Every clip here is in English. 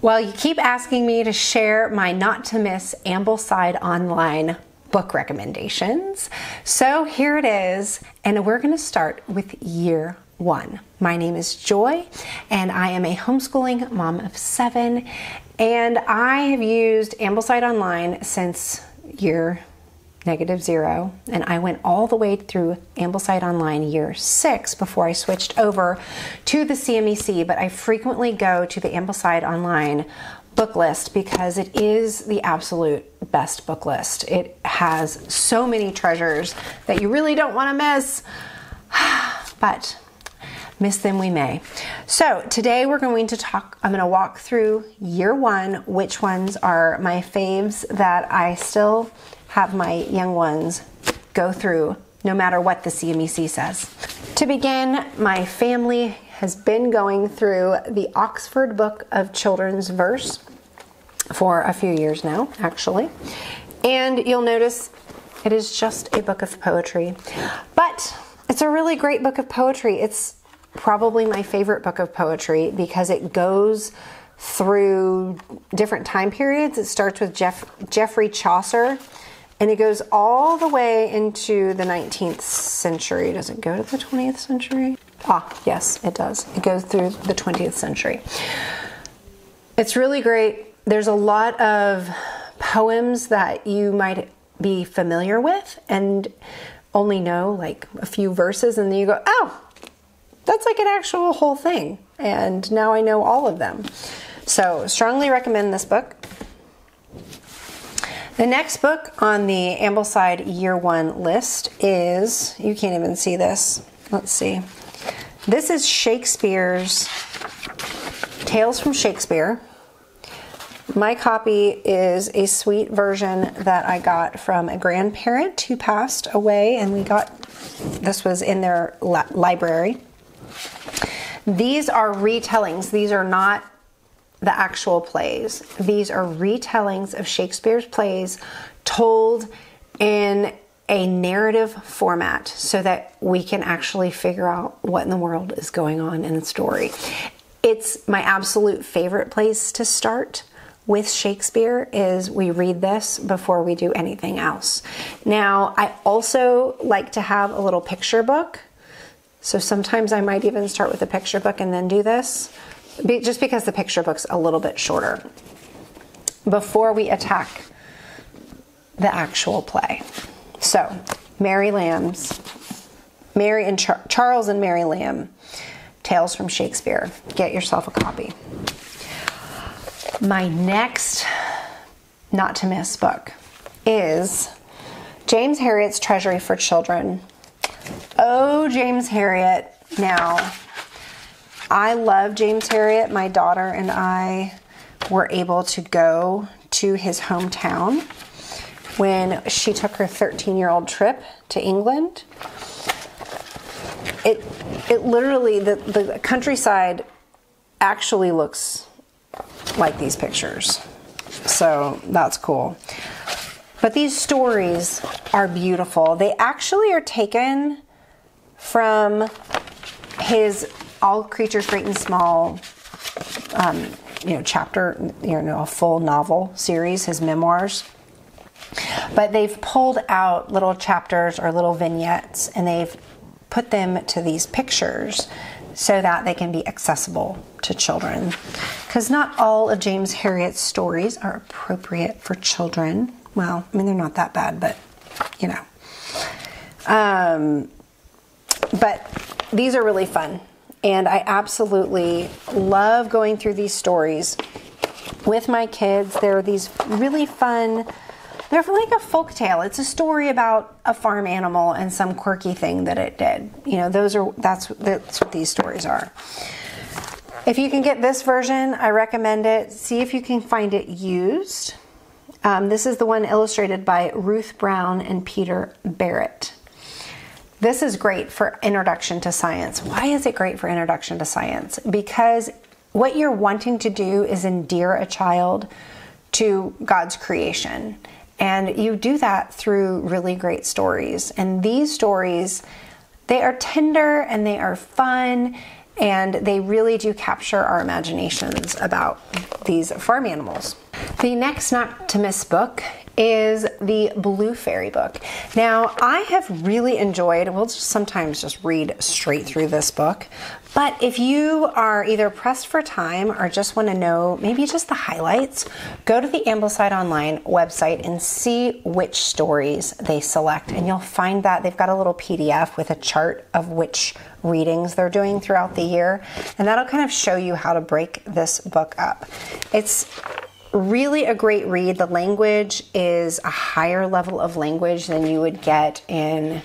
Well, you keep asking me to share my not to miss Ambleside Online book recommendations. So here it is, and we're going to start with year 1. My name is Joy, and I am a homeschooling mom of 7, and I have used Ambleside Online since year -0, and I went all the way through Ambleside Online year 6 before I switched over to the CMEC, but I frequently go to the Ambleside Online book list because it is the absolute best book list. It has so many treasures that you really don't want to miss, but miss them we may. So today we're going to I'm going to walk through year 1, which ones are my faves that I still have my young ones go through no matter what the CMEC says. To begin, my family has been going through the Oxford Book of Children's Verse for a few years now, actually. And you'll notice it is just a book of poetry, but it's a really great book of poetry. It's probably my favorite book of poetry because it goes through different time periods. It starts with Geoffrey Chaucer, and it goes all the way into the 19th century. Does it go to the 20th century? Ah, yes, it does. It goes through the 20th century. It's really great. There's a lot of poems that you might be familiar with and only know like a few verses, and then you go, oh, that's like an actual whole thing. And now I know all of them. So strongly recommend this book. The next book on the Ambleside Year 1 list is, you can't even see this. Let's see. This is Shakespeare's Tales from Shakespeare. My copy is a sweet version that I got from a grandparent who passed away, and this was in their library. These are retellings. These are not the actual plays. These are retellings of Shakespeare's plays told in a narrative format so that we can actually figure out what in the world is going on in the story. It's my absolute favorite place to start with Shakespeare is we read this before we do anything else. Now, I also like to have a little picture book. So sometimes I might even start with a picture book and then do this, just because the picture book's a little bit shorter before we attack the actual play. So, Charles and Mary Lamb, Tales from Shakespeare. Get yourself a copy. My next not to miss book is James Herriot's Treasury for Children. Oh, James Herriot. Now, I love James Herriot. My daughter and I were able to go to his hometown when she took her 13-year-old trip to England. It literally, the countryside actually looks like these pictures. So that's cool. But these stories are beautiful. They actually are taken from his All Creatures Great and Small, chapter, a full novel series, his memoirs. But they've pulled out little chapters or little vignettes, and they've put them to these pictures so that they can be accessible to children. Because not all of James Herriot's stories are appropriate for children. Well, I mean, they're not that bad, but, but these are really fun. And I absolutely love going through these stories with my kids. They're these really fun, they're like a folk tale. It's a story about a farm animal and some quirky thing that it did. That's what these stories are. If you can get this version, I recommend it. See if you can find it used. This is the one illustrated by Ruth Brown and Peter Barrett. This is great for introduction to science. Why is it great for introduction to science? Because what you're wanting to do is endear a child to God's creation. And you do that through really great stories. And these stories, they are tender and they are fun and they really do capture our imaginations about these farm animals. The next not to miss book is the Blue Fairy book. Now, I have really enjoyed, we'll sometimes just read straight through this book, but if you are either pressed for time or just want to know maybe just the highlights, go to the Ambleside Online website and see which stories they select, and you'll find that they've got a little PDF with a chart of which readings they're doing throughout the year, and that'll kind of show you how to break this book up. It's really a great read. The language is a higher level of language than you would get in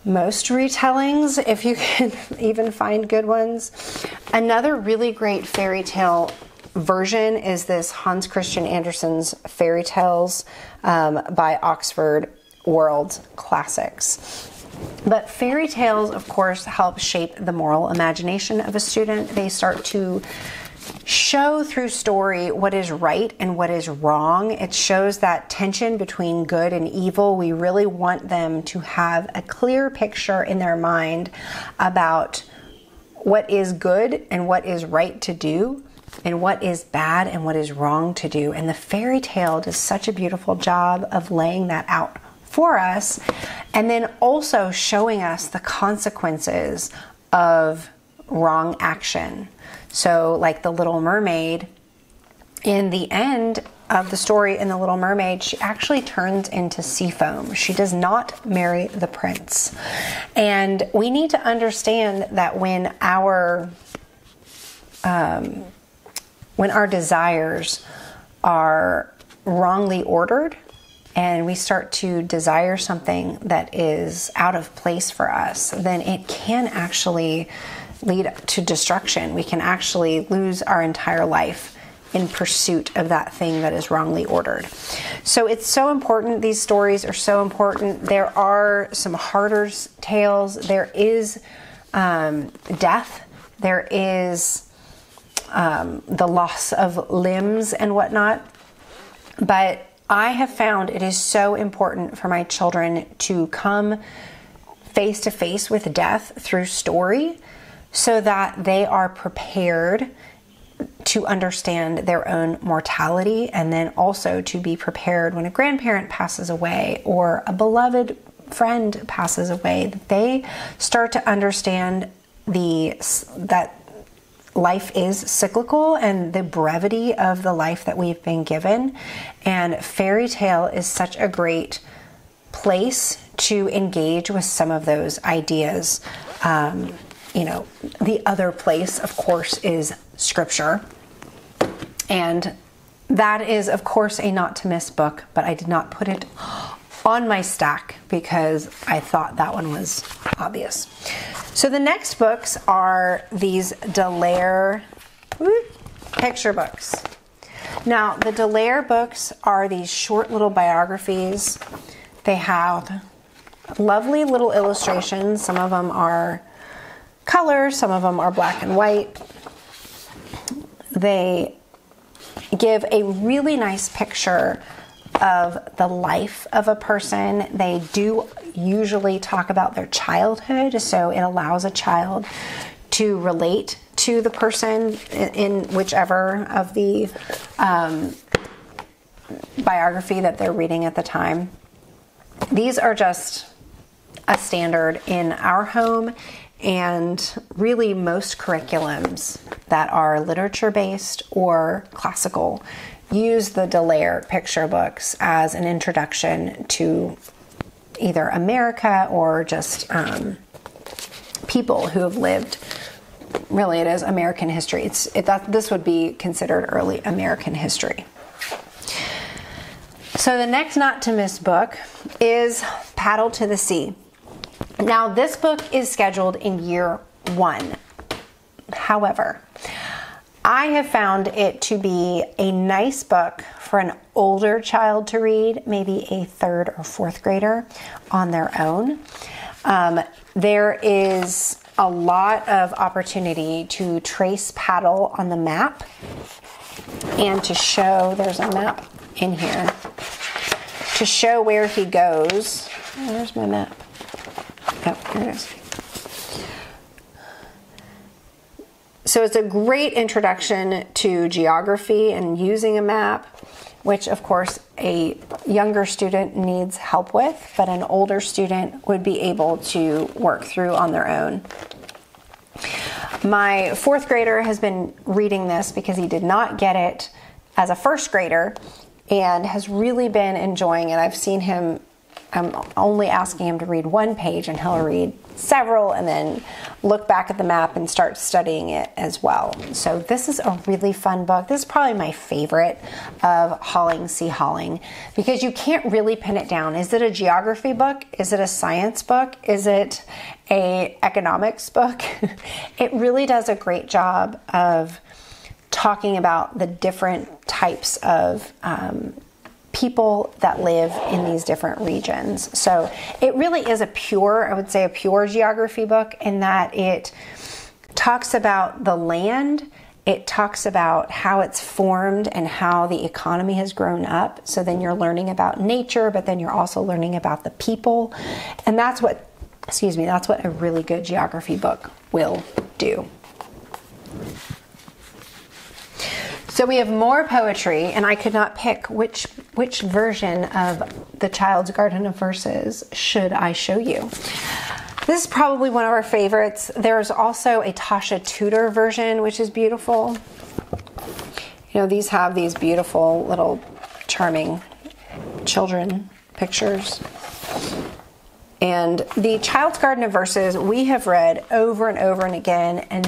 most retellings, if you can even find good ones. Another really great fairy tale version is this Hans Christian Andersen's Fairy Tales by Oxford World Classics. But fairy tales, of course, help shape the moral imagination of a student. They start to show through story what is right and what is wrong. It shows that tension between good and evil. We really want them to have a clear picture in their mind about what is good and what is right to do, and what is bad and what is wrong to do. And the fairy tale does such a beautiful job of laying that out for us, and then also showing us the consequences of wrong action. So like the Little Mermaid, in the end of the story in The Little Mermaid, she actually turns into sea foam. She does not marry the prince. And we need to understand that when our desires are wrongly ordered, and we start to desire something that is out of place for us, then it can actually lead to destruction. We can actually lose our entire life in pursuit of that thing that is wrongly ordered. So it's so important. These stories are so important. There are some harder tales. There is death. There is the loss of limbs and whatnot. But I have found it is so important for my children to come face to face with death through story, so that they are prepared to understand their own mortality, and then also to be prepared when a grandparent passes away or a beloved friend passes away, that they start to understand that life is cyclical and the brevity of the life that we've been given. And fairy tale is such a great place to engage with some of those ideas. The other place, of course, is scripture. And that is, of course, a not to miss book, but I did not put it on my stack because I thought that one was obvious. So the next books are these Dallaire picture books. Now, the Dallaire books are these short little biographies. They have lovely little illustrations. Some of them are color, some of them are black and white. They give a really nice picture of the life of a person. They do usually talk about their childhood, so it allows a child to relate to the person in whichever of the biography that they're reading at the time. These are just a standard in our home, and really most curriculums that are literature-based or classical use the Dallaire picture books as an introduction to either America or just people who have lived. Really, it is American history. This would be considered early American history. So the next not to miss book is Paddle to the Sea. Now, this book is scheduled in year 1. However, I have found it to be a nice book for an older child to read, maybe a 3rd or 4th grader on their own. There is a lot of opportunity to trace paddle on the map and to show, there's a map in here, to show where he goes. Oh, where's my map? Oh, here it is. So it's a great introduction to geography and using a map, which of course a younger student needs help with, but an older student would be able to work through on their own. My 4th grader has been reading this because he did not get it as a 1st grader and has really been enjoying it. I've seen him, I'm only asking him to read 1 page and he'll read several and then look back at the map and start studying it as well. So this is a really fun book. This is probably my favorite of Hauling Sea Hauling because you can't really pin it down. Is it a geography book? Is it a science book? Is it a economics book? It really does a great job of talking about the different types of people that live in these different regions. So it really is a pure, I would say a pure geography book in that it talks about the land, it talks about how it's formed and how the economy has grown up. So then you're learning about nature, but then you're also learning about the people. And that's what, that's what a really good geography book will do. So we have more poetry, and I could not pick which version of the Child's Garden of Verses should I show you. This is probably one of our favorites. There's also a Tasha Tudor version, which is beautiful. You know, these have these beautiful little charming children pictures. And the Child's Garden of Verses we have read over and over and again and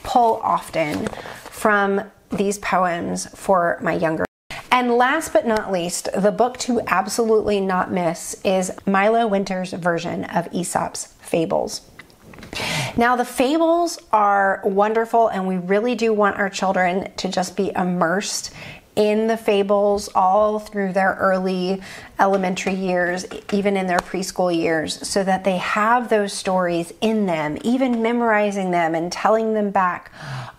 pull often from these poems for my younger. And last but not least, the book to absolutely not miss is Milo Winter's version of Aesop's Fables. Now the fables are wonderful and we really do want our children to just be immersed in the fables all through their early elementary years, even in their preschool years, so that they have those stories in them, even memorizing them and telling them back.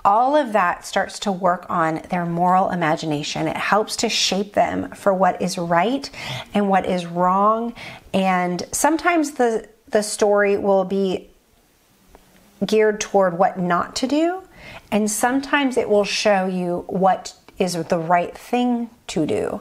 All of that starts to work on their moral imagination. It helps to shape them for what is right and what is wrong. And sometimes the story will be geared toward what not to do, and sometimes it will show you what is the right thing to do.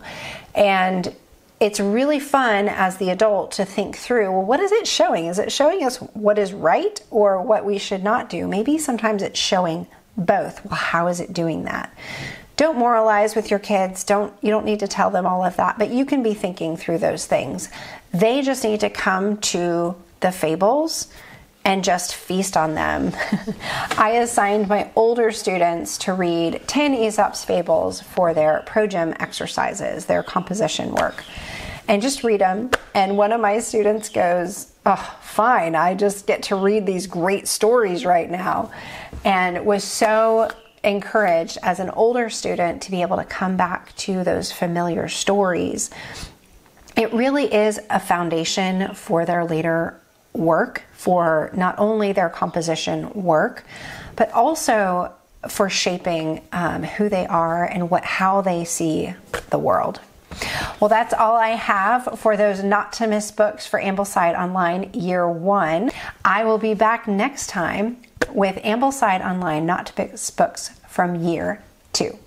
And it's really fun as the adult to think through, well, what is it showing? Is it showing us what is right or what we should not do? Maybe sometimes it's showing both. Well, how is it doing that? Don't moralize with your kids. You don't need to tell them all of that, but you can be thinking through those things. They just need to come to the fables and just feast on them. I assigned my older students to read 10 Aesop's Fables for their progem exercises, their composition work, and just read them. And one of my students goes, oh, fine, I just get to read these great stories right now, and was so encouraged as an older student to be able to come back to those familiar stories. It really is a foundation for their later work, for not only their composition work, but also for shaping who they are and how they see the world. Well, that's all I have for those not to miss books for Ambleside Online Year 1. I will be back next time with Ambleside Online not to miss books from Year 2.